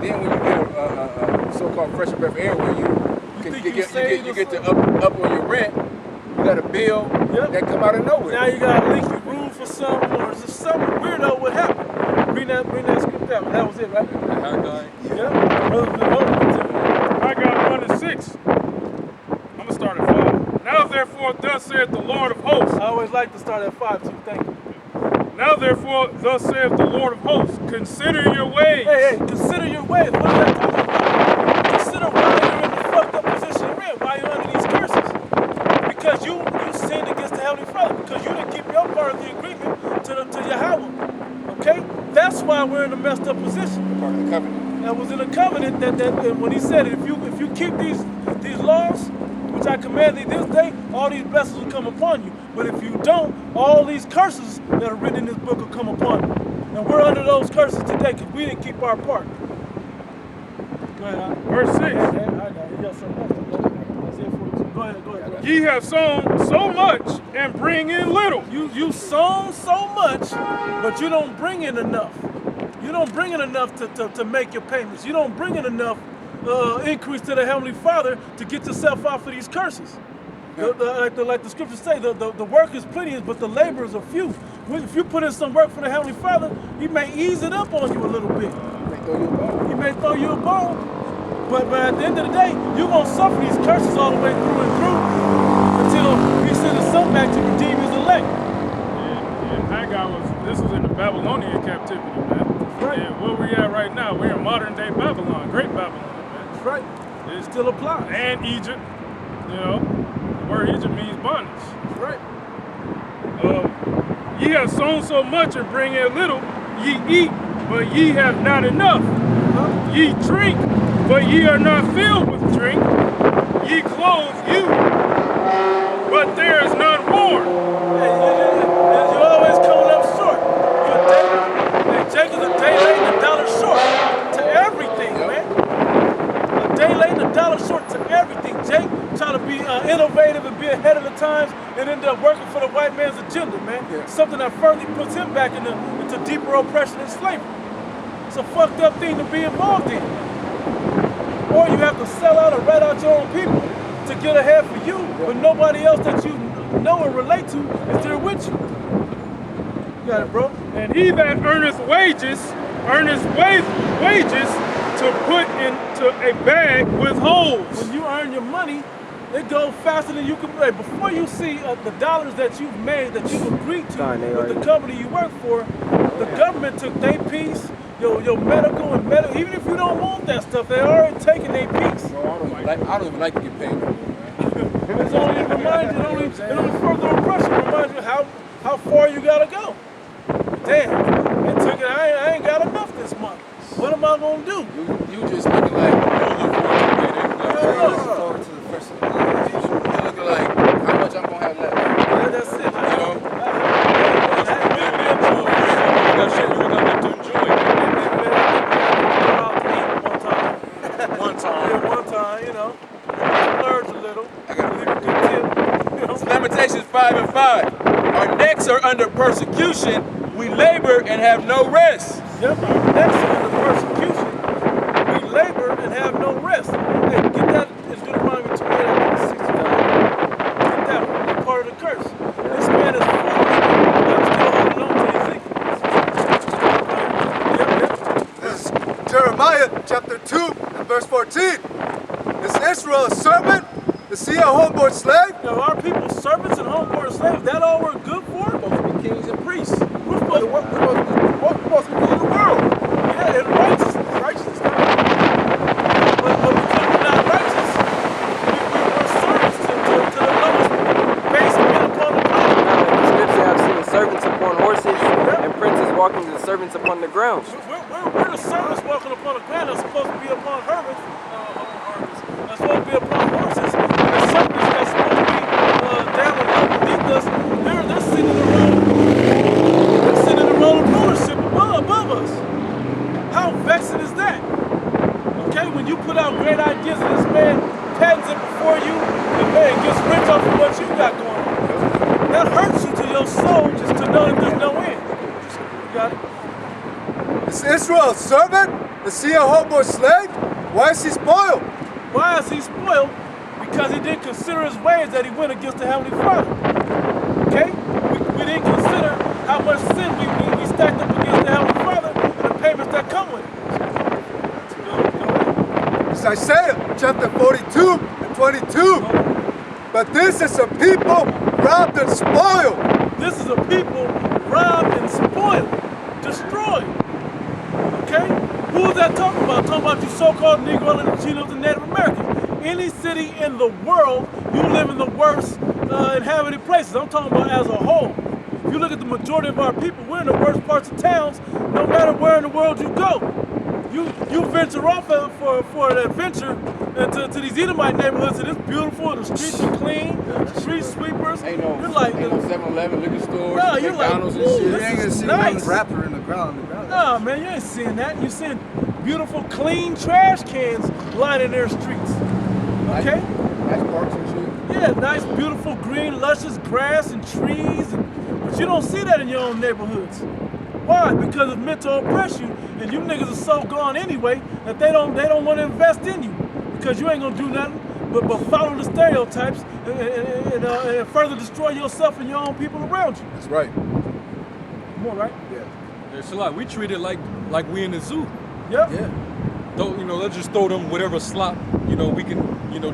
then when you get a so-called fresh breath of air where you get to up on your rent, you got a bill that come out of nowhere. Now you got to leak your room for something, or is there something weirdo what happened? Bring that script out. That was it, right? I got 1 and 6. I'm gonna start at 5. Now therefore, thus saith the Lord of hosts. I always like to start at 5 too. Thank you. Now therefore, thus saith the Lord of hosts, consider your ways. Hey, consider your ways. What is that talking about? Consider why you're in the fucked up position you're in, why you're under these curses. Because you sinned against the Heavenly Father, because you didn't keep your part of the agreement to Yahweh. Okay? That's why we're in a messed up position. Part of the covenant. That was in a covenant that when he said, if you keep these laws, which I command thee this day, all these blessings will come upon you. But if you don't, all these curses that are written in this book will come upon you. And we're under those curses today because we didn't keep our part. Go ahead. Verse 6. I got it. You got something else. That's it for you. Go ahead. Ye have sown so much and bring in little. You sown so much, but you don't bring in enough. You don't bring in enough to make your payments. You don't bring in enough increase to the Heavenly Father to get yourself out of these curses. Like the scriptures say, the work is plenty, but the laborers are few. If you put in some work for the Heavenly Father, He may ease it up on you a little bit. He may throw you a bone. But at the end of the day, you're going to suffer these curses all the way through and through until He sends His Son back to redeem His elect. And Haggai this was in the Babylonian captivity, man. Right. And where we at right now, we're in modern day Babylon, great Babylon, man. That's right. It still applies. And Egypt, the word Egypt means bondage. That's right. Ye have sown so much and bring in little, ye eat, but ye have not enough. Ye drink, but ye are not filled with drink. Ye clothe you, but there is none worn. You're always coming up short. Jacob's a day late and $1 short to everything, man. A day late and $1 short to everything. Jake trying to be innovative and be ahead of the times and end up working for the white man's agenda, man. Yeah. Something that further puts him back into deeper oppression and slavery. It's a fucked up thing to be involved in. Or you have to sell out or rat out your own people to get ahead for you, but nobody else that you know or relate to is there with you. You got it, bro. And he that earneth wages to put into a bag with holes. When you earn your money, it goes faster than you can pay. Before you see the dollars that you've made, that you've agreed to with the company you work for, the government took their piece, your medical and even if you don't want that stuff, they already taking their piece. Well, I don't even like to get paid. It's only to remind you, it only further oppression reminds you how far you gotta go. Damn, it took it. I ain't got enough this month. What am I gonna do? You just looking like forward to the first of the month. You looking like how much I'm gonna have left. Yeah, that's it. One time, splurge a little. I got to leave a good tip. Lamentations 5 and 5. Our necks are under persecution. We labor and have no rest. Yep, our necks are under persecution. We labor and have no rest. Hey, get that. It's Deuteronomy 28:65. Get that one. That's part of the curse. This man is full. I'm still holding on to Ezekiel. Yep. This is Jeremiah chapter 2 and verse 14. Is Israel a servant? Is he a homeboard slave? Our people servants and homeboard slaves. That all we're good for? We're supposed to be kings and priests. We're supposed to be in the world. Yeah, and righteousness. But because we're not righteous, we're servants to the lowest base men upon the planet. The scripture have seen servants upon horses and princes walking to the servants upon the ground. We're the servants walking upon the ground. That's supposed to be upon hermits. That's supposed to be upon horses. And the servants that's supposed to be down beneath us, they're sitting in the role of rulership above us. How vexing is that? Okay, when you put out great ideas and this man patents it before you, and man gets rich off of what you got going on. That hurts you to your soul just to know that there's no end. You got it? Is Israel a servant? Is he a homo slave? Why is he spoiled? Why is he spoiled? Because he didn't consider his ways that he went against the Heavenly Father. Okay? We didn't consider how much sin we stacked up against the Heavenly Father and the payments that come with it. It's Isaiah chapter 42 and 22. But this is a people robbed and spoiled. This is a people robbed and spoiled, destroyed. Okay? Who is that talking about? Talking about you so-called Negro and Latinos and Native Americans. Any city in the world, you live in the worst inhabited places. I'm talking about as a whole. If you look at the majority of our people, we're in the worst parts of towns, no matter where in the world you go. You venture off for an adventure to these Edomite neighborhoods, and it's beautiful, the streets are clean, street sweepers. Ain't no 7-Eleven, liquor stores, Nah, you're McDonald's like, and ooh, shit. You ain't gonna see nice. one rapper in the ground. Nah, man, you ain't seeing that. You're seeing beautiful, clean trash cans lining their streets. Okay? Nice parks and shit. Yeah, nice, beautiful, green, luscious grass and trees. But you don't see that in your own neighborhoods. Why? Because it's meant to oppress you, and you niggas are so gone anyway that they don't want to invest in you because you ain't gonna do nothing but follow the stereotypes and further destroy yourself and your own people around you. That's right. Come on, right? Yeah. It's a lot. We treat it like we in the zoo. Yep. Yeah. Don't let's just throw them whatever slop we can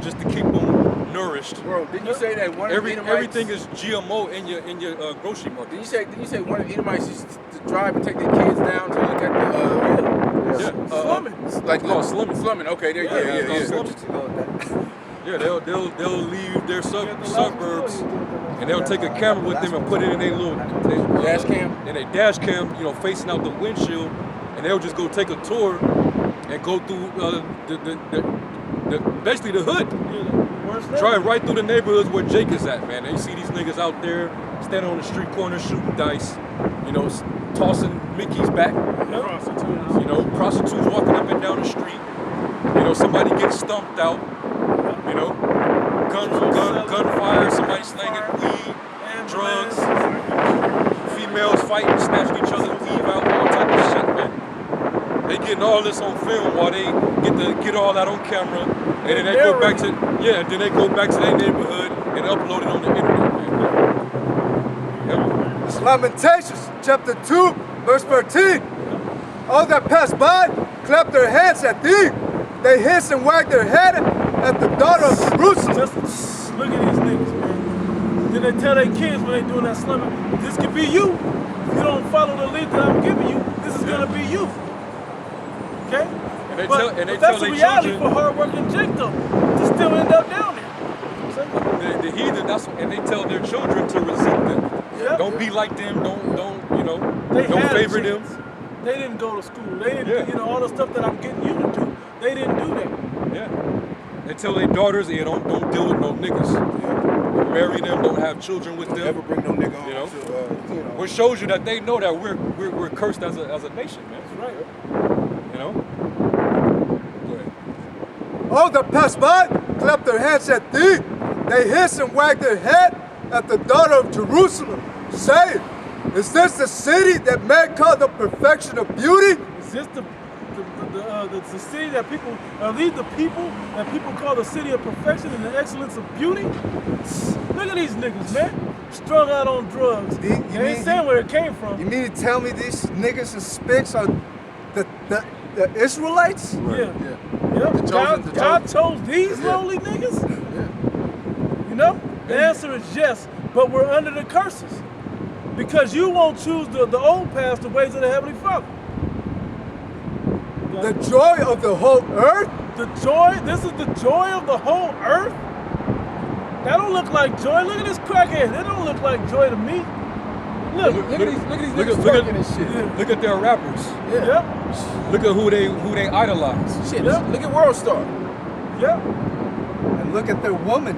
just to keep them nourished. Bro, didn't you say that one of the Edomites... Everything is GMO in your grocery market. Didn't you say one of the Edomites used to drive and take their kids down to look at the slumming. Slumming. Okay, there. Yeah. Yeah, they'll leave their suburbs and they'll take a camera with them and put it in their little Dash cam? In a dash cam, facing out the windshield, and they'll just go take a tour and go through basically the hood. Drive right through the neighborhoods where Jake is at, man. They see these niggas out there standing on the street corner shooting dice, tossing Mickey's back. Prostitutes walking up and down the street. Somebody gets stumped out. Gunfire, somebody slanging weed, drugs, females fighting, snatching each other's weave out, all type of shit, man. They getting all this on film while they get all that on camera, and then they go back to their neighborhood and upload it on the internet, man. Yep. It's Lamentations chapter 2 verse 13. All that pass by clap their hands at thee. They hiss and wag their head at the daughter of Jerusalem. Just look at these niggas, man. Then they tell their kids when they doing that slumming, this could be you. If you don't follow the lead that I'm giving you, this is gonna be you. Okay? But that's the reality for hardworking Jake though, to still end up down there. The heathen, and they tell their children to resist them. Yep. Don't be like them. Don't They don't had favor a them. chance. They didn't go to school. They didn't do, all the stuff that I'm getting you to do. They didn't do that. Yeah. They tell their daughters, don't deal with no niggas. Don't marry them. Don't have children with them. Never bring no nigga on. Which shows you that they know that we're cursed as a nation, man. That's right. Go ahead. All that pass by clap their hands at thee. They hiss and wag their head at the daughter of Jerusalem, saying, is this the city that men call the perfection of beauty? Is this the city that people, are these the people that people call the city of perfection and the excellence of beauty? Look at these niggas, man. Strung out on drugs. They ain't saying where it came from. You mean to tell me these niggas and spicks are the Israelites? Right. Yeah. God chose these lowly niggas? Yeah. The answer is yes, but we're under the curses. Because you won't choose the old path, the ways of the Heavenly Father. The joy of the whole earth? This is the joy of the whole earth? That don't look like joy. Look at this crackhead. That don't look like joy to me. Look at these niggas twerking and shit. Yeah. Look at their rappers. Yeah. Yep. Look at who they idolize. Shit, look at World Star. Yep. And look at their woman.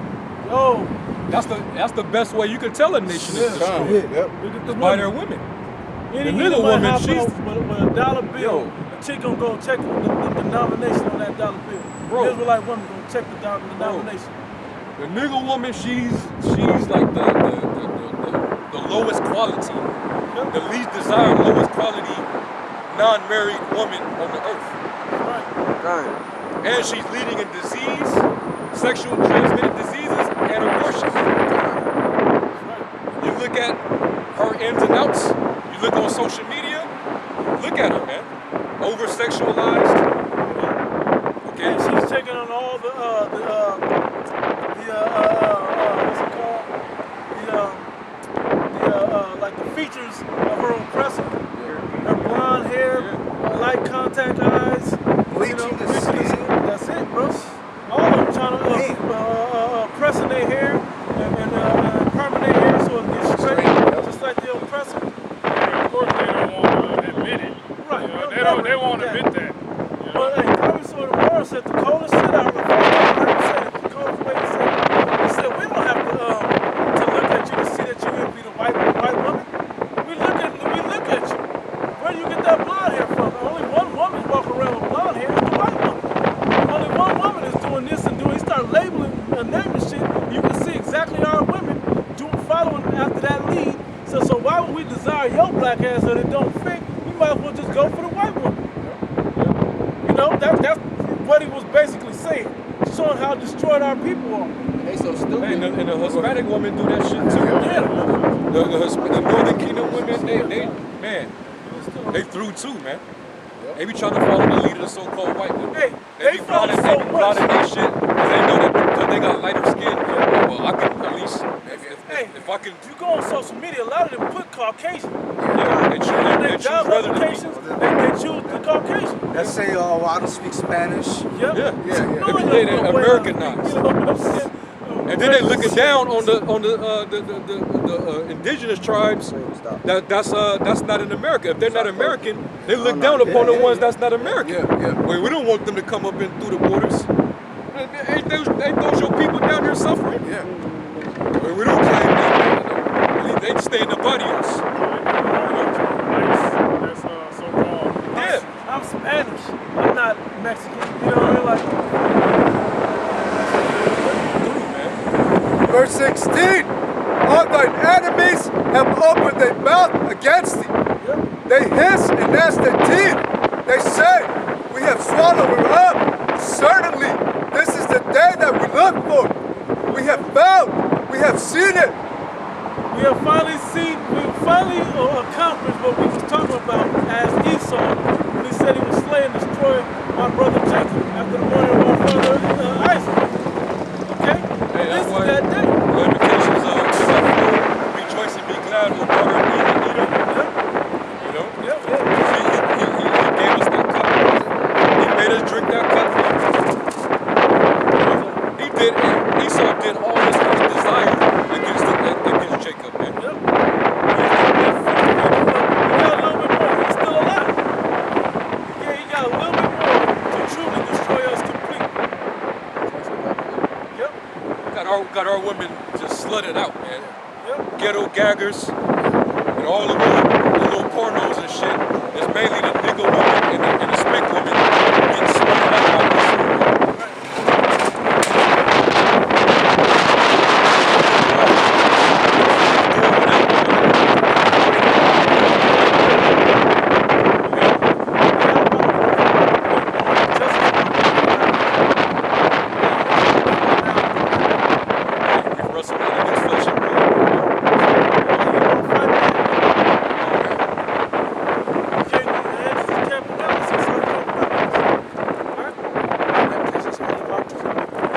Oh. That's the best way you can tell a nation is destroyed. Yep. Look at the by their women. Any the little woman, she's with a dollar bill. A chick gonna go check the denomination on that dollar bill. Bro. The Israelite woman gonna check the denomination. The nigga woman, she's like the lowest quality, the least desired, lowest quality, non-married woman on the earth. And she's leading in disease, sexual transmitted diseases, and abortion. You look at her ins and outs, you look on social media, look at her, man. Over-sexualized. Okay. And she's taking on all the what's it called? Like the features of her oppressor. Her blonde hair, light contact eyes. Bleaching the skin. That's it, bro. All of them trying to pressing their hair and perming their hair so it gets straight, just like the oppressor. Of course, they don't want to admit it. Right. They won't admit that. But hey, probably so the world said the coldest shit out of the first time I heard him say it, the coldest way to say it. He said, we don't have to look at you to see that you envy the white woman. We look at you. Where do you get that blonde hair from? Only one woman walking around with blonde hair is the white woman. Only one woman is doing this and doing. He started labeling and naming shit. You can see exactly our women following after that lead. So why would we desire your black ass that it don't fit? We might as well just go for the white woman. You know, that's what he was basically saying, showing how destroyed our people are. They so stupid. Hey, and the Hispanic women do that shit too. Yeah. The Northern Kingdom women, they through too, man. They be trying to follow the lead of the so-called white women. Hey, they they be follow plotting, so they be much. plotting their shit because they know that because they got lighter skin. Well, I can at least, if I can. You go on social media, a lot of them put Caucasian. Yeah, they choose Job rather than applications, they choose the Caucasian. Let's say, oh, I don't speak Spanish. Yep. Yeah. They Americanized. You know what I'm saying? And then they looking down on the indigenous tribes. That's not in America. If they're not American, they look down upon the ones that's not American. Well, we don't want them to come up in through the borders. Ain't those your people down there suffering? Yeah. Well, we don't claim them. They stay in the barrios. That's so-called. Yeah. I'm Spanish. I'm not Mexican. You know what I mean? Like. Verse 16, all thine enemies have opened their mouth against thee. They hiss and gnash their teeth. They say, we have swallowed her up. Certainly, this is the day that we look for. We have found, we have seen it. We have finally accomplished what we was talking about as Esau when he said he would slay and destroy my brother Jacob after the morning of our father Isaac. Okay? This is that day. The implications of rejoice and be glad, O daughter of Edom. You know? He gave us that cup. He made us drink that cup. Esau did all his heart's desire against Jacob, man. Yep. He got a little bit more. He's still alive. Yeah, he got a little bit more to truly destroy us completely. Yep. Got our women just slutted out, man. Yep. Ghetto gaggers and all the little pornos and shit. It's mainly the nigga women and the spank women getting slutted out by this.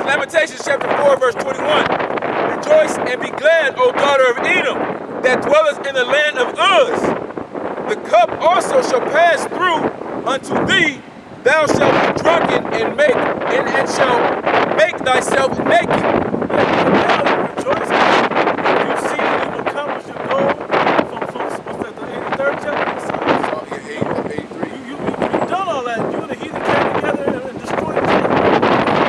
Lamentations chapter 4, verse 21. Rejoice and be glad, O daughter of Edom, that dwellest in the land of Uz. The cup also shall pass through unto thee. Thou shalt be drunken and shall make thyself naked. Rejoice. You see that you've accomplished your goal from what's that, the 83rd chapter? 83. You've done all that. You and the heathen came together and destroyed each other.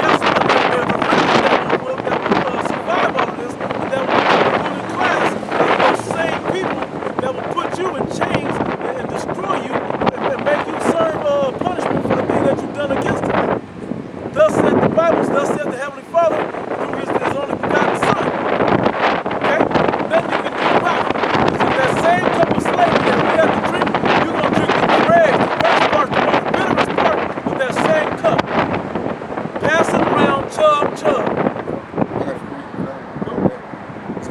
Yes, there's a remnant that will survive all of this, and that will be the ruling class. Those same people that will put you in chains and destroy you and make you serve punishment for the thing that you've done against us. Thus said the Bible, thus said the Heavenly Father,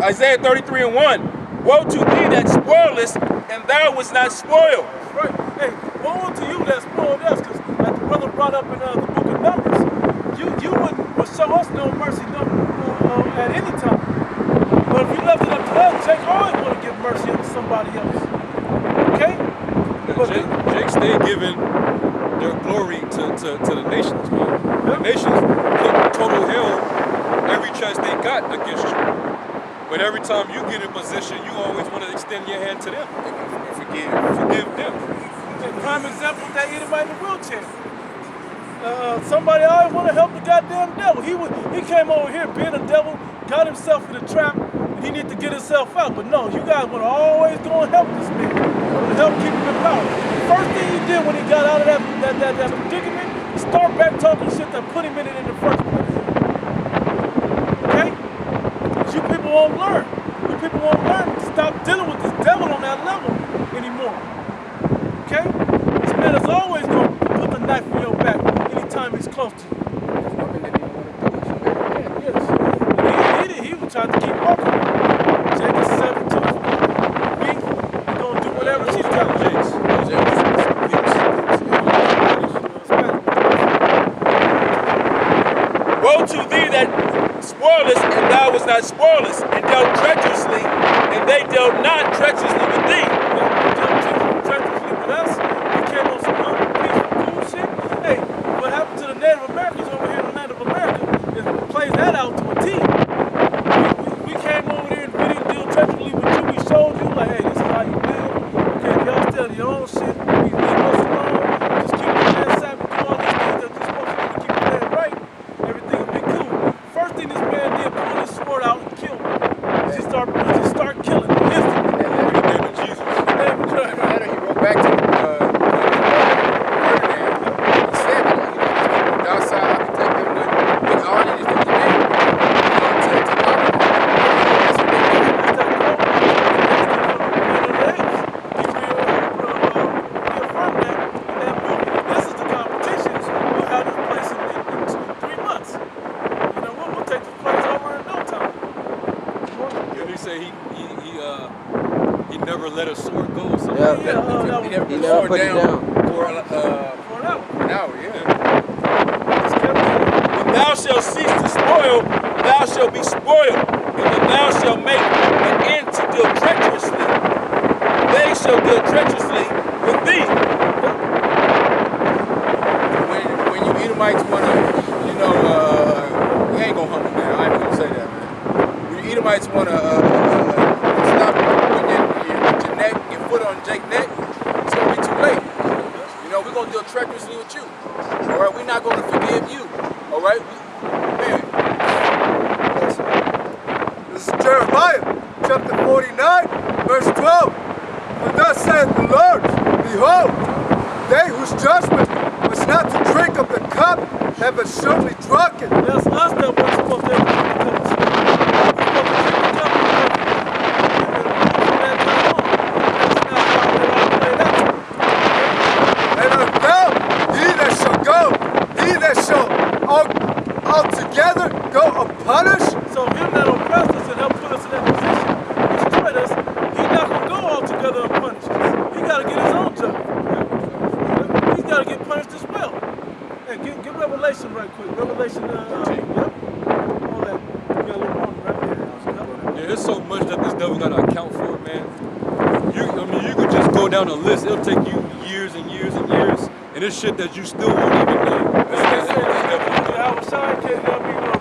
Isaiah 33 and 1. Woe to thee that spoilest, and thou wast not spoiled. Right. Hey, woe to you that spoiled us, because like the brother brought up in the book of Numbers, you would show us no mercy at any time. But if you left it up to us, Jake always want to give mercy to somebody else. Okay? But Jake stayed giving their glory to the nations, man. The nations put total hell every chance they got against you. But every time you get in position, you always want to extend your hand to them and forgive them. Prime example that anybody in the wheelchair. Somebody always want to help the goddamn devil. He came over here being a devil, got himself in a trap, and he need to get himself out. But no, you guys want to always go and help this man, to help keep him in power. First thing he did when he got out of that predicament, start back talking shit that put him in it in the first place. Okay? But you people won't learn. You people won't learn to stop dealing with this devil on that level anymore. Okay? This man is always going to put the knife in your back anytime he's close to you. Yes. He was trying to keep walking. Jake is 7 to his week. He's going to do whatever she's telling him. Woe to thee that spoilest, and thou wast not spoilest, and dealt treacherously, and they dealt not treacherously with thee. Treacherously with us. We came on some peaceful, cool shit. Hey, what happened to the Native Americans over here in the land of America is plays that out to a T. We came over here and we didn't deal treacherously with you. We showed you, like, hey, this is how you live. Okay, if y'all still your own shit, we leave us alone. Just keep your head side and do all these things that you're supposed to do to keep your head right. Everything will be cool. First thing this man did, pull his sword out and kill him. Just start killing him instantly. In the name of Jesus. Later, he wrote back to Ferdinand. He said, docile, I can take them with all it is to the man. This is the competition. We'll have this place in 3 months. You know, we'll take this place over in no time. Did he say he never let a sword go? So Yeah. He never He put the never sword put it down down. for For an hour. an hour, yeah. When thou shalt cease to spoil, thou shalt be spoiled. And when thou shalt make an end to deal treacherously, they shall deal treacherously with thee. When you Edomites want to, we ain't going to humble now. I ain't going to say that, man. When you Edomites want to stop putting your neck, your foot on Jake's neck, it's going to be too late. We're going to deal treacherously with you. All right? We're not going to forgive you. All right? Man. This is Jeremiah, chapter 49, verse 12. For thus saith the Lord, behold, they whose judgment was not to drink of the cup have assuredly drunken. That's us that we're supposed to have the cup. We're supposed to drink the cup from that time on. That's not how they all play that. And art thou, he that shall go, he that shall altogether go unpunished? So him that oppressed us and helped put us in that position, destroyed us, he's not going to go altogether unpunished. He got to get his own job. He's got to get punished as well. Hey, get Revelation right quick. Revelation, yep. All that. You got a little more, right? yeah, there's so much that this devil got to account for, man. You could just go down the list. It'll take you years and years and years, and it's shit that you still won't even know.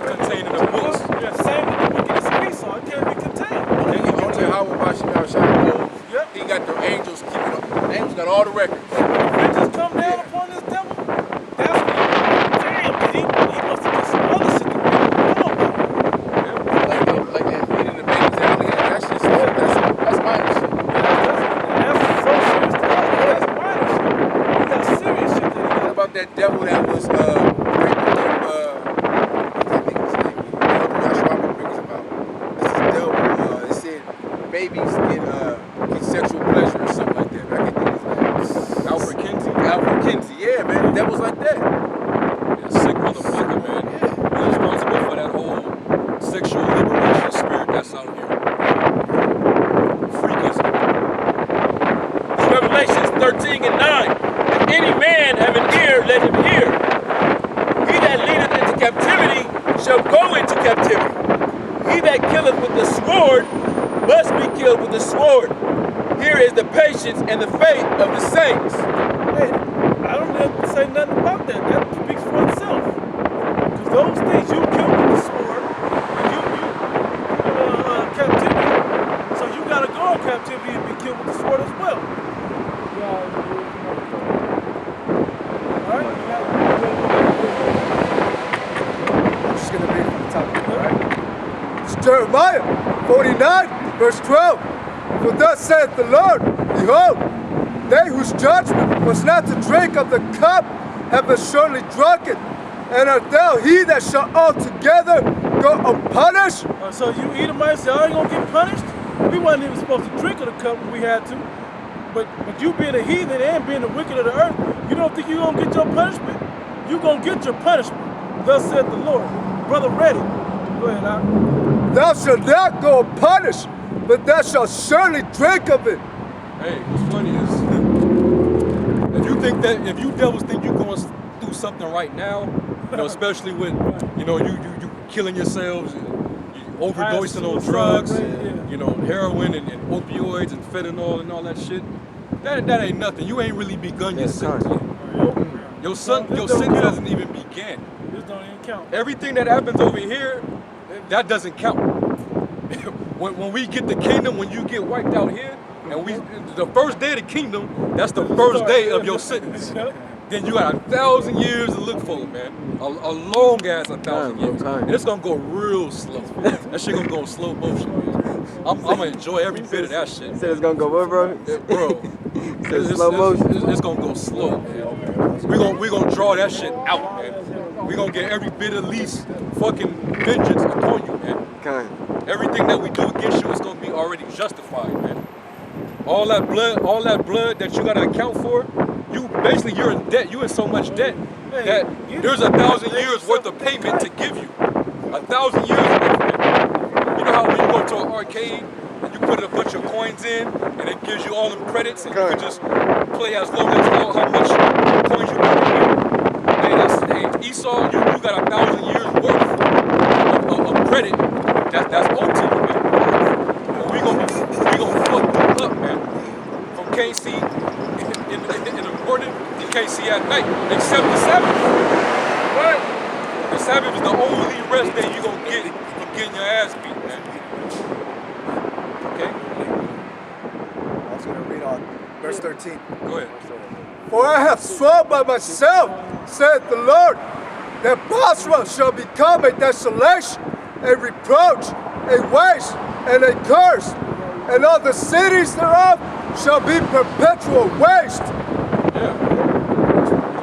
Contained in the books. Yeah, same with the wickedness of Esau. It can't be contained. And you tell how about Shimon Yep. he got the angels keeping up. The angels got all the records. Vengeance come down upon this devil. That's damn. He must have done some other shit that we don't know about. Like that feeding the babies and alligators. That's just that's minor shit. That's so serious to us. That's minor shit. We got serious shit that he What got. about that devil that was patience and the faith of the saints. Hey, I don't have to say nothing about that. That speaks for itself. Because those things you killed with the sword, and you captivity. So you got to go in captivity and be killed with the sword as well. All right? I'm just going to read from the top. All right? It's Jeremiah 49, verse 12. For thus saith the Lord, behold, they whose judgment was not to drink of the cup have surely drunk it. And art thou he that shall altogether go unpunished? So you Edomites, y'all ain't going to get punished? We wasn't even supposed to drink of the cup when we had to. But you being a heathen and being the wicked of the earth, you don't think you're going to get your punishment? You're going to get your punishment. Thus saith the Lord. Brother Reddy, go ahead, Al. Thou shalt not go unpunished, but thou shalt surely drink of it. Hey, what's funny is if you devils think you're going through something right now, especially with you killing yourselves, you overdosing on drugs, heroin and opioids and fentanyl and all that shit. That ain't nothing. You ain't really begun your sentence yet. Your sentence doesn't even begin. This don't even count. Everything that happens over here, that doesn't count. When we get the kingdom, when you get wiped out here, and the first day of the kingdom, that's the first day of your sentence. Then you got 1,000 years to look for, man. A long ass 1,000 years. And it's gonna go real slow. That shit gonna go in slow motion, man. I'm gonna enjoy every bit of that shit. You said it's gonna go what, bro? Bro, Slow motion. it's gonna go slow, man. We gonna draw that shit out, man. We gonna get every bit of least fucking vengeance upon you, man. Okay. Everything that we do against you is gonna be already justified, man. All that blood that you gotta account for, you're in debt. You in so much debt that there's 1,000 years worth of payment to give you. 1,000 years worth, man. You know how when you go to an arcade and you put a bunch of coins in and it gives you all them credits and you can just play as long as how much coins you put in here. Hey, Esau, you got 1,000 years worth of credit that's owed to you, man. We gonna fuck you up, man. From can't see in the morning, you can't see at night, except the Sabbath. Right? The Sabbath is the only rest that you gonna get from getting your ass beat, man. Okay? I was going to read on verse 13. Go ahead. For I have sworn by myself, saith the Lord, that Basra shall become a desolation, a reproach, a waste, and a curse, and all the cities thereof shall be perpetual waste. Yeah.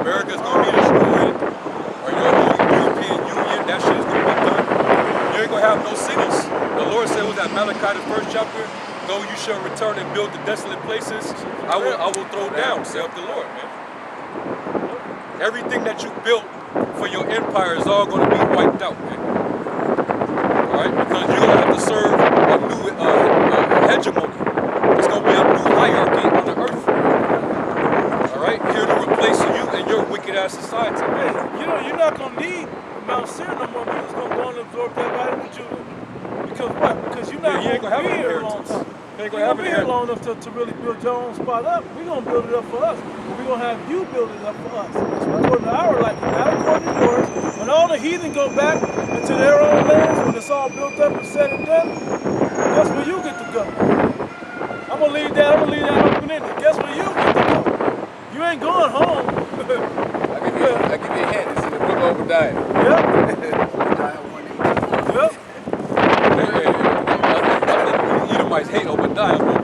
America's gonna be destroyed, or your whole European Union, that shit is gonna be done. You ain't gonna have no cities. The Lord said was that Malachi, the 1st chapter, though you shall return and build the desolate places, I will throw down, saith the Lord, man. Everything that you built for your empire is all gonna be wiped out, man. Alright? Because you're gonna have to serve a new hegemony. It's gonna be a new hierarchy on the earth. Alright? Here to replace you and your wicked ass society. Hey, you're not going to need Mount Seir no more. We're just going to go and absorb that right into Judah. Because what? Because you're not you ain't going gonna to have be an here long inheritance. time. You ain't You're gonna have going to an be here long inheritance. enough to really build your own spot up. We're going to build it up for us. We're going to have you build it up for us. According to our liking, not according to yours. When all the heathen go back into their own lands, when it's all built up and said and done, guess where you get to go? I'm going to leave that open-ended. Guess where you get to go? You ain't going home. I'll give you a hint. It's in the book of Obadiah. Yep. Edomites hate Obadiah, but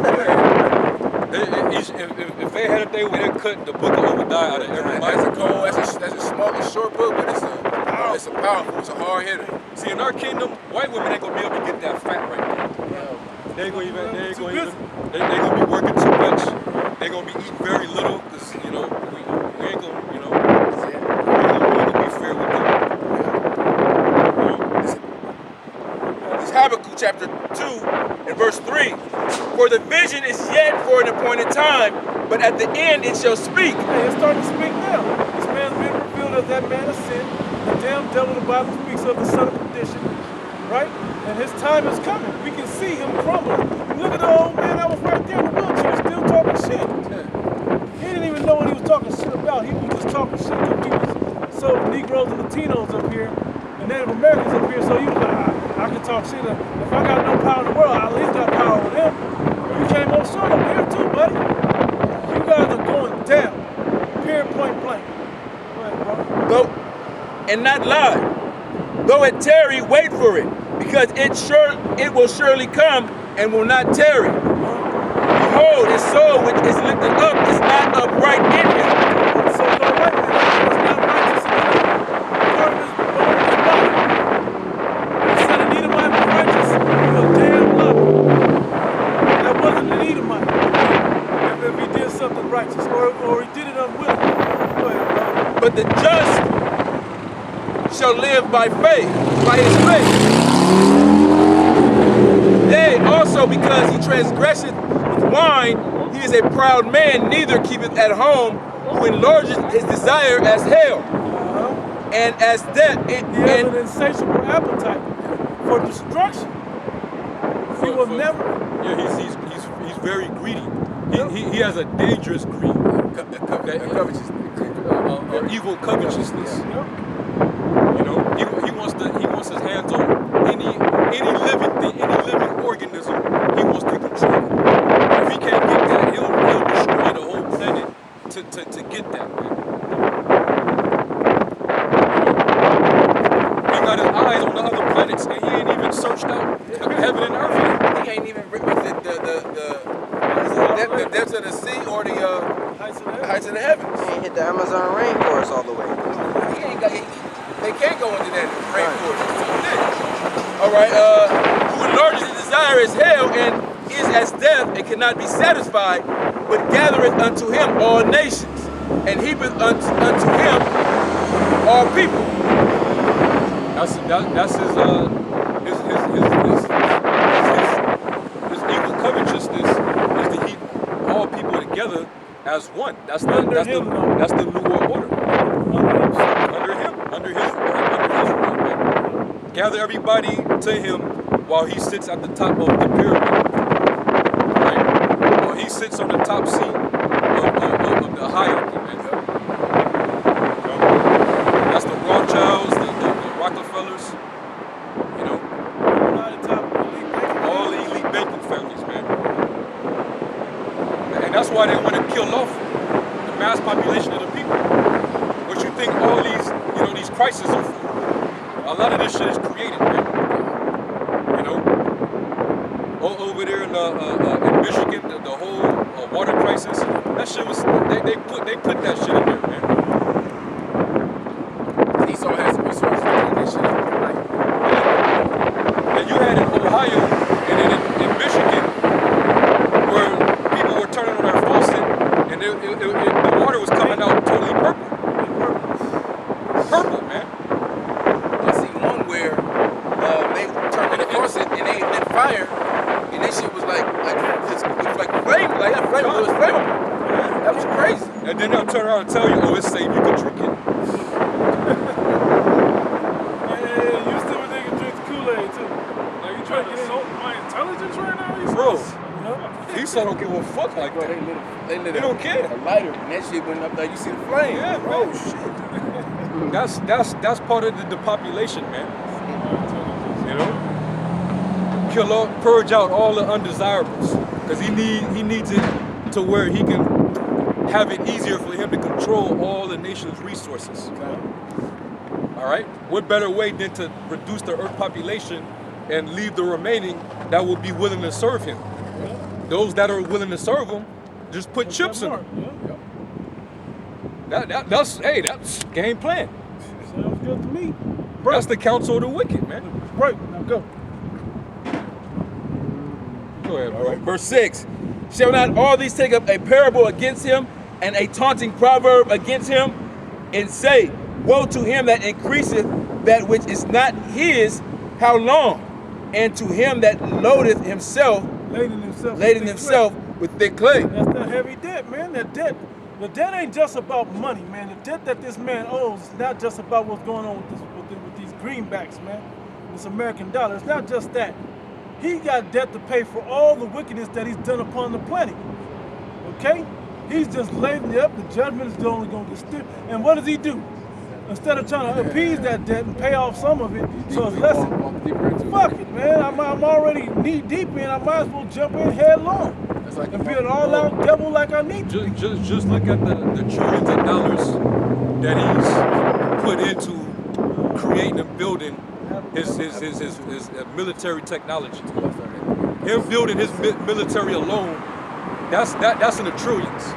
if they had it their way, they cut the book of Obadiah out of every That's a Bible. cold, that's a small, short book, but it's a powerful, it's a hard hitter. See, in our kingdom, white women ain't gonna be able to get that fat right there. They ain't gonna be working too much. They gonna be eating very little, cause we ain't gonna, we ain't gonna be fair with them. It's Habakkuk chapter 2 and verse 3. For the vision is yet for an appointed time, but at the end it shall speak. Hey, it's starting to speak now. This man's been revealed as that man of sin. The damn devil, the Bible speaks of the son of perdition, right? And his time is coming. We can see him crumbling. Look at the old man that was right there in the wheelchair, still talking shit. He didn't even know what he was talking shit about. He was just talking shit because he was so Negroes and Latinos up here and Native Americans up here. So he was like, I can talk shit. If I got no power in the world, I at least got power with him. You came on short over here too, buddy. You guys are going down. Period, point blank. Go ahead, bro. Though, and not lie. Though it tarry, wait for it, because it will surely come and will not tarry. Behold, his soul which is lifted up is not upright in him. So no right man, was not righteous in him. Part of his body. He said an Edomite was righteous, you a damn liar. That wasn't an Edomite. If he did something righteous, or he did it unwillingly. Go ahead, bro. But the just shall live by faith, by his faith. Yea, also because he transgresseth with wine, he is a proud man, neither keepeth at home, who enlargeth his desire as hell, and as death. He has an insatiable appetite for destruction. He will never. Yeah, he's very greedy. He has a dangerous greed, evil covetousness. You know, he wants his hands on any living thing, any living organism. He wants to control. If he can't get that, he'll destroy the whole planet to get that, man. He got his eyes on the other planets, and he ain't even searched out heaven and earth yet. He ain't even the depths of the sea or the heights of the heavens. He ain't hit the Amazon rainforest all the way. He ain't got. They can't go into that rainforest. All right, who enlarges his desire as hell, and is as death, and cannot be satisfied, but gathereth unto him all nations, and heapeth unto him all people. That's his evil covetousness is to heap all people together as one. That's the new world order. Under his rule, man. Gather everybody to him while he sits at the top of the pyramid. Right? While he sits on the top seat of the hierarchy, man. You know? That's the Rothschilds, the Rockefellers, you know. All the elite banking families, man. And that's why they want to kill off the mass population of the people. What you think all these crises are for? A lot of this shit is created, man. You know, over there in Michigan, the whole water crisis. That shit was they put that shit in there, man. He so has some resources to get that shit up. Like, and you had in Ohio and then in Michigan where people were turning on their faucet and the water was coming out totally purple. Purple, man. I see one where they turned on the faucet and they lit fire, and that shit was like it was like flame, like that flame, it was flammable. That was crazy. And then they'll turn around and tell you, oh, it's safe, you can drink it. Yeah, you still think you drink Kool-Aid too. Like you trying to insult my intelligence right now? Bro, Esau don't give a fuck like Bro, that. they lit They don't care. a lighter, and that shit went up there. You see the flame? Yeah, bro. man. Shit. That's part of the depopulation, man. You know, kill off, purge out all the undesirables, because he needs it to where he can have it easier for him to control all the nation's resources. All right. What better way than to reduce the earth population and leave the remaining that will be willing to serve him? Those that are willing to serve him, just put chips in them. That's game plan. Sounds good to me. That's the counsel of the wicked, man. Right, now go. Go ahead, bro. All right, verse 6. Shall not all these take up a parable against him, and a taunting proverb against him, and say, woe to him that increaseth that which is not his, how long? And to him that loadeth himself, laden himself with thick clay. That's that heavy debt, man. That debt. The debt ain't just about money, man. The debt that this man owes is not just about what's going on with these greenbacks, man. This American dollar. It's not just that. He got debt to pay for all the wickedness that he's done upon the planet. Okay? He's just laying it up. The judgment is only going to get stiff. And what does he do? Instead of trying to appease that debt and pay off some of it, so it's less. Fuck it, man. I'm already knee deep in. I might as well jump in headlong and be an all-out devil like I need to. Just look at the trillions of dollars that he's put into creating and building his military technology. Him building his military alone, that's in the trillions.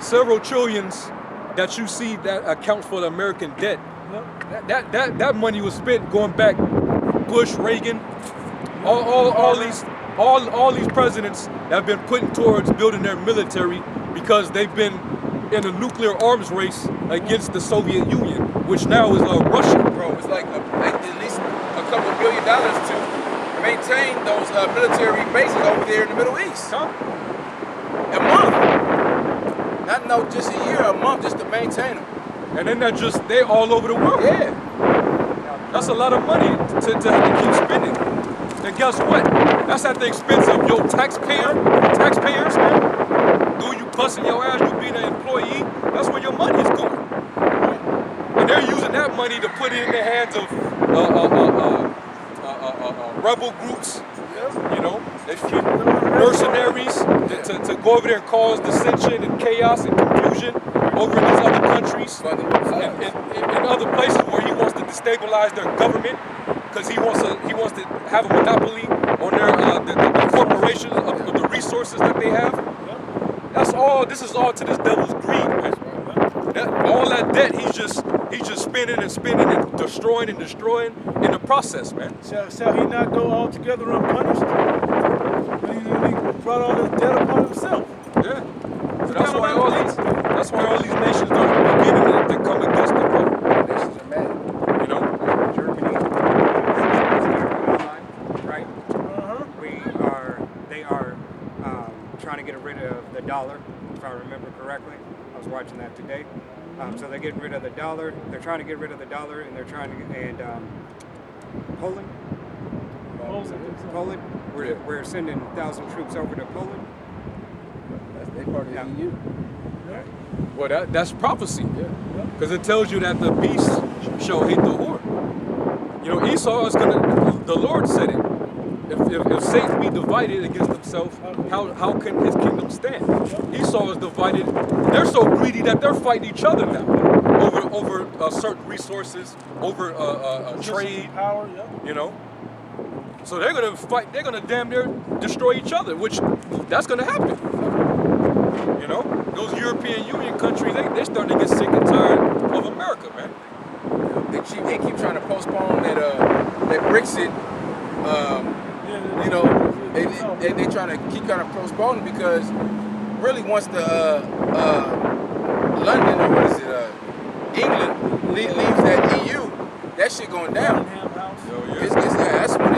Several trillions that you see that account for the American debt. That money was spent going back Bush, Reagan, all these presidents that have been putting towards building their military because they've been in a nuclear arms race against the Soviet Union, which now is Russia. Bro, it's like at least a couple $1 billion to maintain those military bases over there in the Middle East. Huh? A month. Not just a year, a month just to maintain them. And then they all over the world. Yeah. That's a lot of money to have to keep spending. And guess what? That's at the expense of your taxpayers, man. Though you busting your ass, you being an employee, that's where your money is going. And they're using that money to put it in the hands of rebel groups, you know, they keep mercenaries to go over there and cause dissension and chaos and confusion over in these other countries and other places where he wants to destabilize their government because he wants to have a monopoly on their the corporations of the resources that they have. That's all. This is all to this devil's greed, man. All that debt he's just spending and destroying in the process, man. Shall he not go altogether unpunished? He brought all this debt upon himself. Yeah. So that's why all these nations are beginning to come against him, bro. Nations are mad. You know? Germany, right? They are trying to get rid of the dollar, if I remember correctly. I was watching that today. So they're getting rid of the dollar. They're trying to get rid of the dollar, and they're trying to Poland. We're sending 1,000 troops over to Poland. They part of the EU. Well, that's prophecy, because it tells you that the beast shall hate the horn. You know, Esau is the Lord said it. If Satan be divided against himself, how can his kingdom stand? Esau is divided. They're so greedy that they're fighting each other now over certain resources, over trade. Power, you know. So they're gonna fight. They're gonna damn near destroy each other, which that's gonna happen. You know, those European Union countries, they starting to get sick and tired of America, man. They keep trying to postpone that Brexit. You know, they trying to keep kind of postponing because really once the London or what is it, England leaves that EU, that shit going down.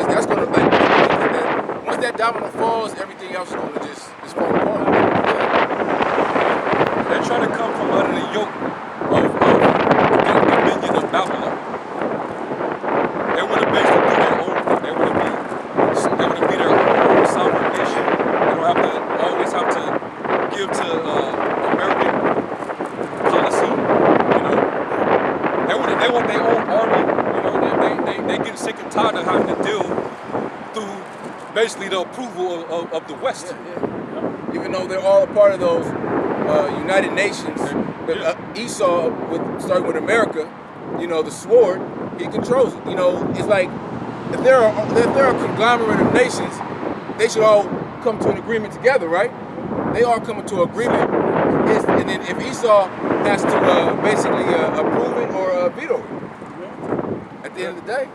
That's gonna like once that domino falls, everything else is gonna just fall apart. They're trying to come from under the yoke of the dominion of Babylon. They want to basically do their own thing. They want to be their own sovereign nation. They don't have to always have to give to American policy. You know, they want their own army. You know, they get sick and tired of having to deal through basically the approval of the West. Even though they're all a part of those United Nations, Esau, starting with America, you know, the sword, he controls it. You know, it's like if there are a conglomerate of nations, they should all come to an agreement together, right? They all come to an agreement, and then if Esau has to basically approve it or veto it, at the end of the day.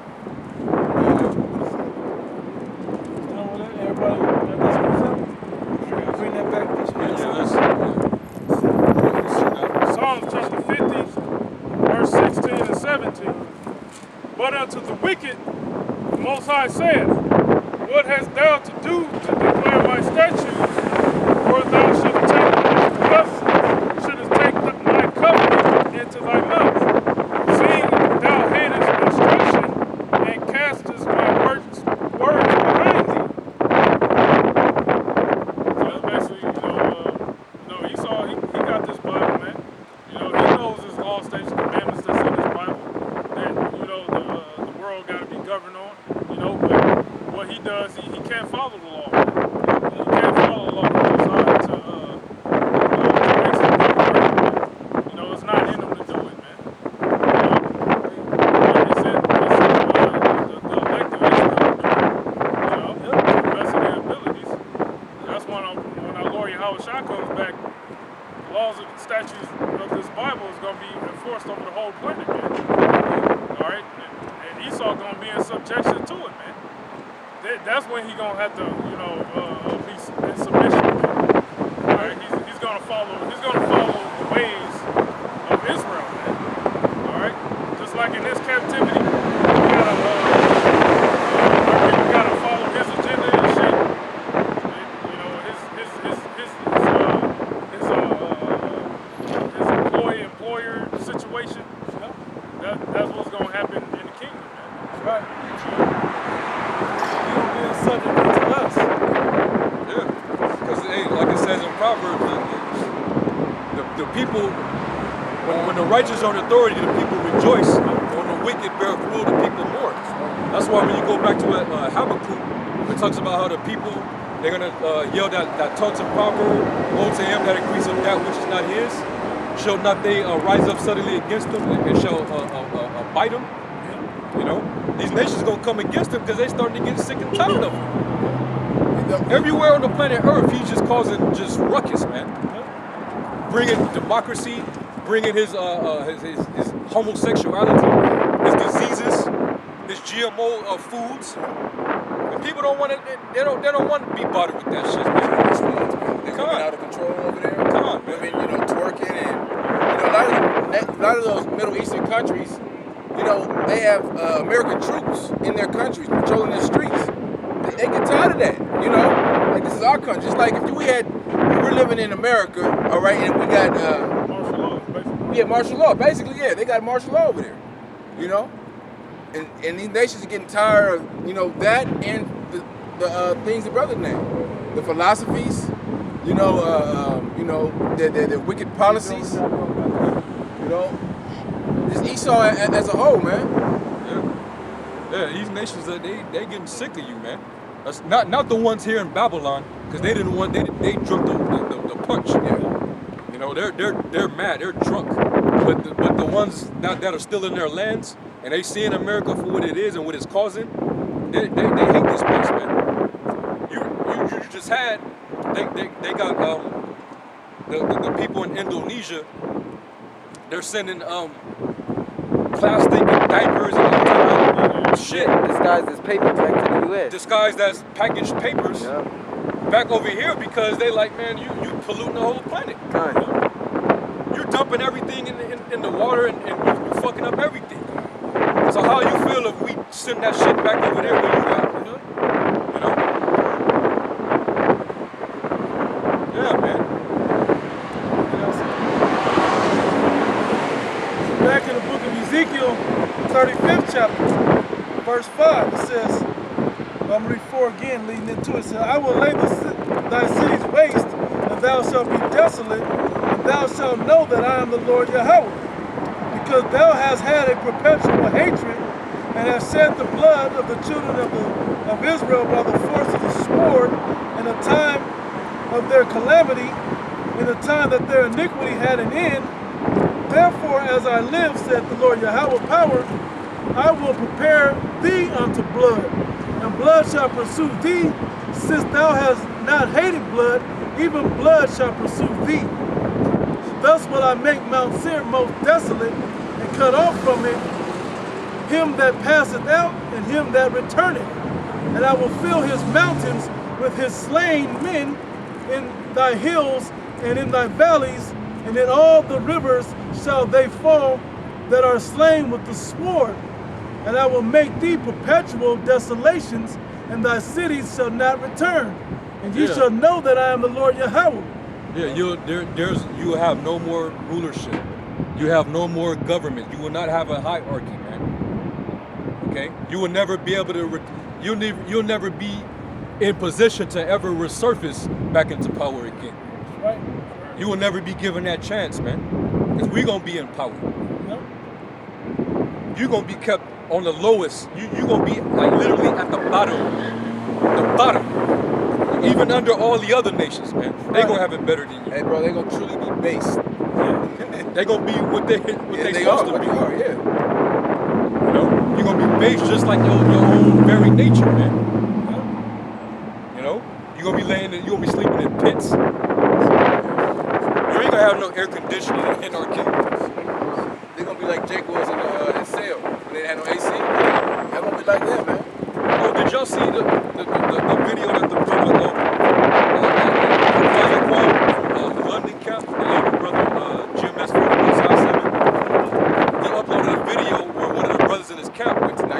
Psalms chapter 50, verse 16 and 17. But unto the wicked, the Most High saith, what hast thou to do to declare my statutes? For thou shouldst take my covenant into thy mouth, seeing thou hatest instruction and castest my words behind thee. So basically, does, he can't follow the law. He can't follow the law to make something right. You know, it's not in him to do it, man. It's in the elective is to do it. You know, to the best of their abilities. That's when our Lord Yahweh Shah comes back, the laws and statutes of this Bible is going to be enforced over the whole planet, man. All right? And Esau going to be in subjection to it, man. That's when he's going to have to, you know, be in submission. All right? He's going to follow the ways of Israel, man. All right? Just like in this captivity, we gotta follow his agenda and shit. You know, his employer situation. That's what's gonna happen in the kingdom, man. That's right. You don't be subject to us. Yeah, because like it says in Proverbs, the people, when the righteous are in authority, the people rejoice. When the wicked bear rule, the people mourn. That's why when you go back to Habakkuk, it talks about how the people, they're going to yell that taunts and proverb, woe to him that increase of that which is not his. Shall not they rise up suddenly against him and shall bite him? You know, these nations going to come against him because they're starting to get sick and tired of him. Everywhere on the planet Earth, he's just causing just ruckus, man. Bringing democracy, bringing his homosexuality, his diseases, his GMO foods. And people don't want to. They don't want to be bothered with that shit, man. They're coming out of control over there. Come on, man. Women, you know, twerking, and you know, a lot of those Middle Eastern countries, you know, they have American troops in their countries patrolling the streets. They get tired of that, you know. Like, this is our country. Just like if we're living in America, all right, and we got Martial law, basically. yeah, martial law. Basically, yeah, they got martial law over there, you know. And these nations are getting tired of, you know, that and the things the brother named, the philosophies, you know, the wicked policies, you know. Just Esau as a whole, man. Yeah, these nations they getting sick of you, man. That's not the ones here in Babylon, because they didn't want they drunk the punch. Yeah. You know, they're mad, they're drunk. But the ones that are still in their lands and they seeing America for what it is and what it's causing, they hate this place, man. You just had they got the people in Indonesia. They're sending plastic and diapers and all type of shit. Disguised as paper back to the U.S. Disguised as packaged papers back over here because they like, man, you polluting the whole planet. You're dumping everything in the water and you fucking up everything. So how you feel if we send that shit back over there where you at? You know? Yeah, man. Back in the book of Ezekiel, 35th chapter, verse 5, it says, I'm going to read 4 again, leading into it. It says, I will lay thy cities waste, and thou shalt be desolate, and thou shalt know that I am the Lord Yahweh. Because thou hast had a perpetual hatred, and hast shed the blood of the children of Israel by the force of the sword, in the time of their calamity, in the time that their iniquity had an end. Therefore, as I live, saith the Lord Yahweh power, I will prepare thee unto blood, and blood shall pursue thee, since thou hast not hated blood, even blood shall pursue thee. Thus will I make Mount Seir most desolate, and cut off from it him that passeth out, and him that returneth. And I will fill his mountains with his slain men in thy hills and in thy valleys, and in all the rivers shall they fall that are slain with the sword. And I will make thee perpetual desolations, and thy cities shall not return. And ye shall know that I am the Lord Yahweh. Yeah, you have no more rulership. You have no more government. You will not have a hierarchy, man. Okay? You will never be able to. You'll never be in position to ever resurface back into power again. Right. You will never be given that chance, man. Because we're gonna be in power. Yep. You're gonna be kept on the lowest. You're gonna be like literally at the bottom the bottom. Even under all the other nations, man. They gonna have it better than you. Hey, bro, they gonna truly be based. They gonna be what they supposed to be. Yeah. You know, you're gonna be based just like your own very nature, man. You know, you're gonna be you're gonna be sleeping in pits. You ain't gonna have no air conditioning in our kingdom. They're gonna be like Jake was in Sail when they had no AC. They're gonna be like that, man. Oh, did y'all see the video that the brother from London camp, the brother GMS 4 he uploaded a video where one of the brothers in his camp went to Ghana,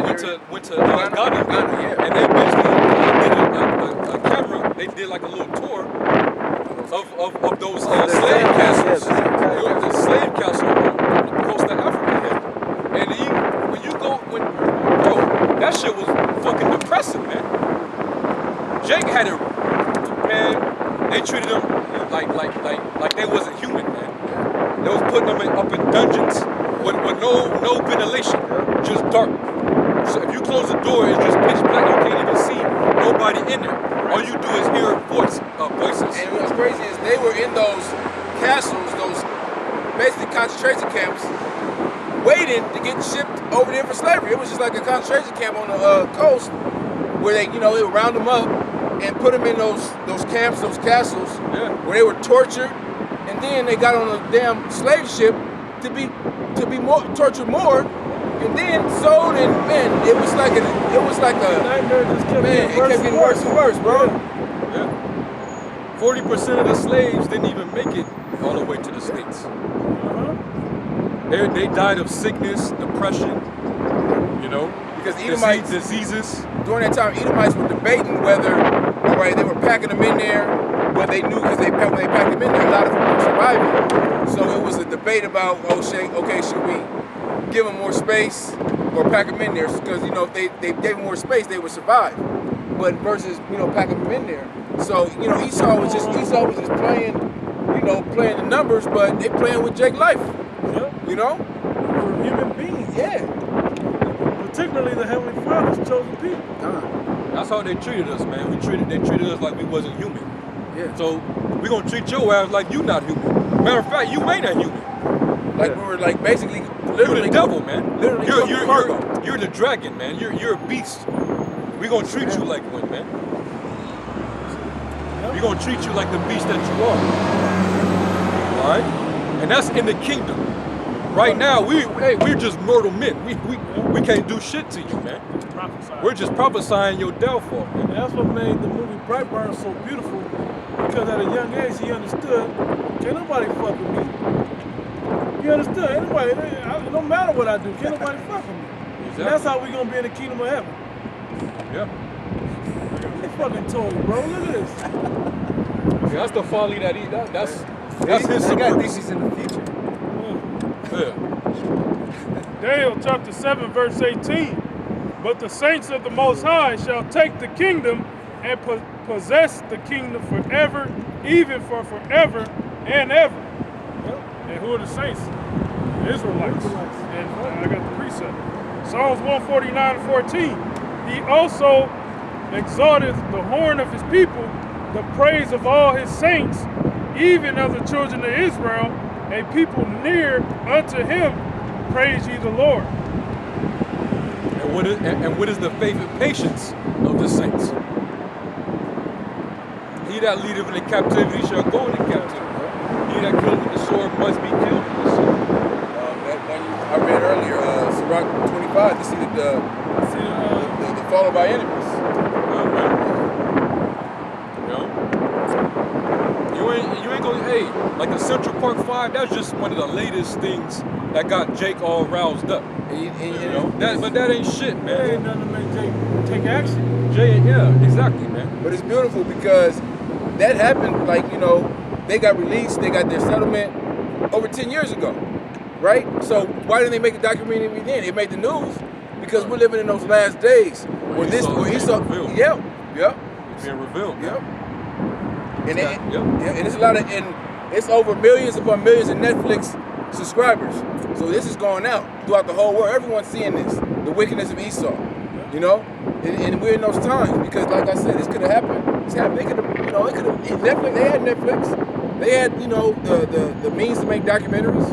yeah. and they basically did a camera. They did like a little tour of those slave castles. The slave castle on the coast of Africa. And when you go, bro, that shit was fucking depressing, man. Jake had it, man. They treated them like they wasn't human, man. They was putting them up in dungeons with no ventilation, just dark. So if you close the door, it's just pitch black. You can't even see nobody in there. All you do is hear voices. And what's crazy is they were in those castles, those basically concentration camps, waiting to get shipped over there for slavery. It was just like a concentration camp on the coast where they would round them up and put them in those camps, those castles, where they were tortured, and then they got on a damn slave ship to be tortured more, and then sold. And man, it was like a nightmare just kept man. It kept getting worse and worse, bro. Yeah. 40% of the slaves didn't even make it all the way to the States. They died of sickness, depression, because Edomites, diseases. During that time, Edomites were debating whether, all right, they were packing them in there, but they knew because when they packed them in there, a lot of them were surviving. So it was a debate about, okay, should we give them more space or pack them in there? Because if they gave them more space, they would survive. But versus packing them in there. So Esau was just playing, playing the numbers, but they playing with Jake's life. Yep. We're human beings. Yeah. Particularly the Heavenly Father's chosen people. That's how they treated us, man. They treated us like we wasn't human. Yeah. So we're gonna treat your ass like you not human. Matter of fact, you ain't human. Like we were like basically You're the devil, man. Literally You're the dragon, man. You're a beast. We're gonna treat you like one, man. We're gonna treat you like the beast that you are. Alright? And that's in the kingdom. Right now, we're just mortal men. We can't do shit to you, man. We're just prophesying your downfall, man. And that's what made the movie Brightburn so beautiful, because at a young age he understood, can't nobody fuck with me. He understood, it don't matter what I do, can't nobody fuck with me. Exactly. And that's how we gonna be in the kingdom of heaven. Yeah. He fucking told you, bro, look at this. Yeah, that's the folly that that's his supremacy. He's in the future. Yeah. Daniel chapter 7 verse 18. But the saints of the Most High shall take the kingdom and possess the kingdom forever, even for forever and ever. And who are the saints? The Israelites. And I got the precept. Psalms 149:14. He also exalteth the horn of his people, the praise of all his saints, even of the children of Israel, a people near unto him. Praise ye the Lord. And what is the faith and patience of the saints? He that leadeth into captivity shall go into captivity. He that killeth with the sword must be killed with the sword. That one I read earlier, Sirach 25, to see the followed by enemies. You ain't gonna, like the Central Park 5, that's just one of the latest things that got Jake all roused up. But that ain't shit, man. That ain't nothing to make Jake take action. Yeah, exactly, man. But it's beautiful because that happened, they got released, they got their settlement over 10 years ago, right? So why didn't they make a documentary then? It made the news because we're living in those last days where Esau, revealed. Yep. It's being revealed. Yep. And it's a lot of, and it's over millions upon millions of Netflix subscribers. So this is going out throughout the whole world. Everyone's seeing this, the wickedness of Esau. You know, and we're in those times because, like I said, this could have happened. It's happened. They could have, you know, it could have. Definitely, they had Netflix. They had, you know, the means to make documentaries.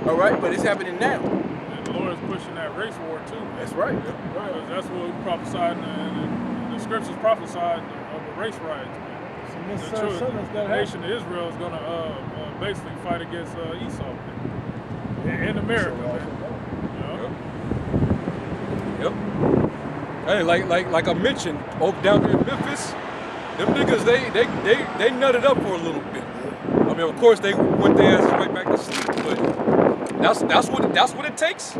All right, but it's happening now. And the Lord's pushing that race war too. That's right. Because that's what we prophesied, and the scriptures prophesied of a race riot. The nation of Israel is going to basically fight against Esau in America, man. Yep. Hey, like I mentioned, down here in Memphis, them niggas they nutted up for a little bit. I mean, of course they went their ass right back to sleep, but that's what it takes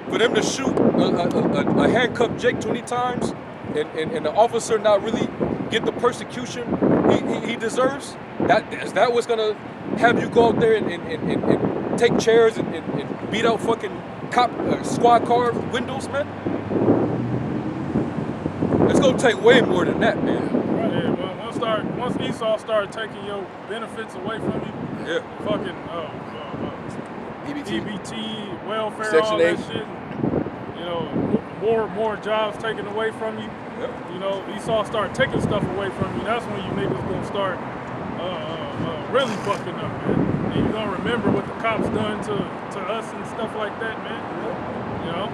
for them to shoot a handcuffed Jake 20 times, and the officer not really get the persecution he deserves. Is that what's gonna have you go out there and take chairs and beat out fucking cop squad car windows, man? It's gonna take way more than that, man. Right, yeah, once Esau started taking your benefits away from you, yeah, fucking EBT, welfare, Section all 8. that shit. You know, more jobs taken away from you. Yep. You know, Esau started taking stuff away from you. That's when you niggas gonna start really fucking up, man. And you gonna remember what the cops done to us and stuff like that, man. You know,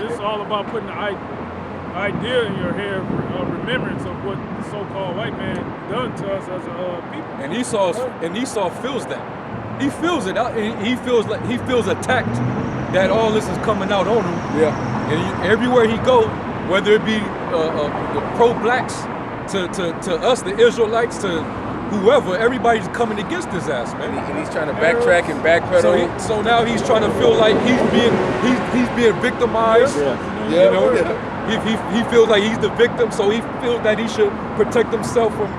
it's all about putting the idea in your head of remembrance of what the so-called white man done to us as a people. And Esau feels that. He feels it out. He feels attacked that all this is coming out on him. Yeah. And everywhere he go, whether it be the pro-blacks to us, the Israelites, to whoever, everybody's coming against his ass, man. And he's trying to backtrack and backpedal. So now he's trying to feel like he's being victimized. Yeah. You know, he feels like he's the victim, so he feels that he should protect himself from,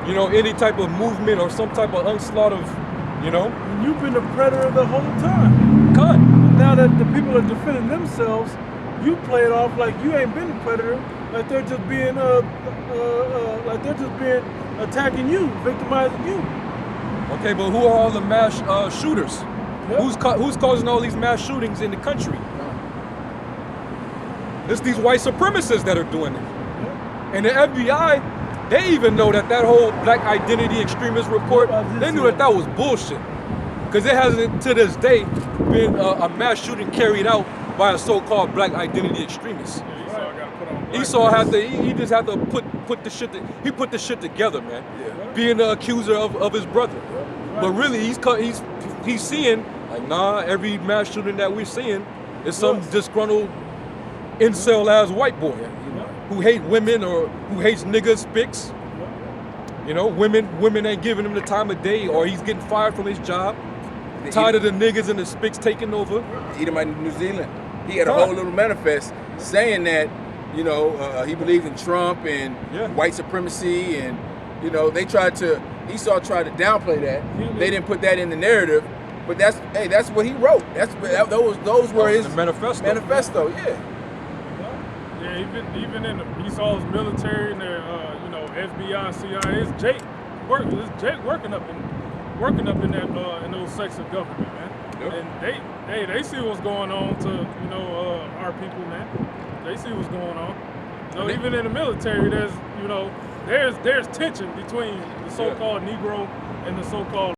you know, any type of movement or some type of onslaught of, you know. And you've been the predator the whole time. Cut. Now that the people are defending themselves, you play it off like you ain't been the predator, like they're just being attacking you, victimizing you. Okay, but who are all the mass shooters? Yep. Who's causing all these mass shootings in the country? It's these white supremacists that are doing it. And the FBI, they even know that whole black identity extremist report, they knew that was bullshit. Because it hasn't, to this day, been a mass shooting carried out by a so-called black identity extremist. Esau had to, he just had to put the shit together, man. Yeah. Being the accuser of his brother. But really, he's seeing, like, nah, every mass shooting that we're seeing is some disgruntled incel-ass white boy who hate women or who hates niggas, spics. You know, women ain't giving him the time of day, or he's getting fired from his job. Tired of the niggas and the spics taking over. Edomite in New Zealand. He had a whole little manifest saying that, you know, he believed in Trump and white supremacy, and, you know, Esau tried to downplay that. They didn't put that in the narrative, but that's what he wrote. Those were his manifesto. Yeah, even in Esau's military and their FBI, CIA, it's Jake working up in that in those sects of government, man. Yep. And they see what's going on to our people, man. They see what's going on. You know, even in the military, there's tension between the so-called Negro and the so-called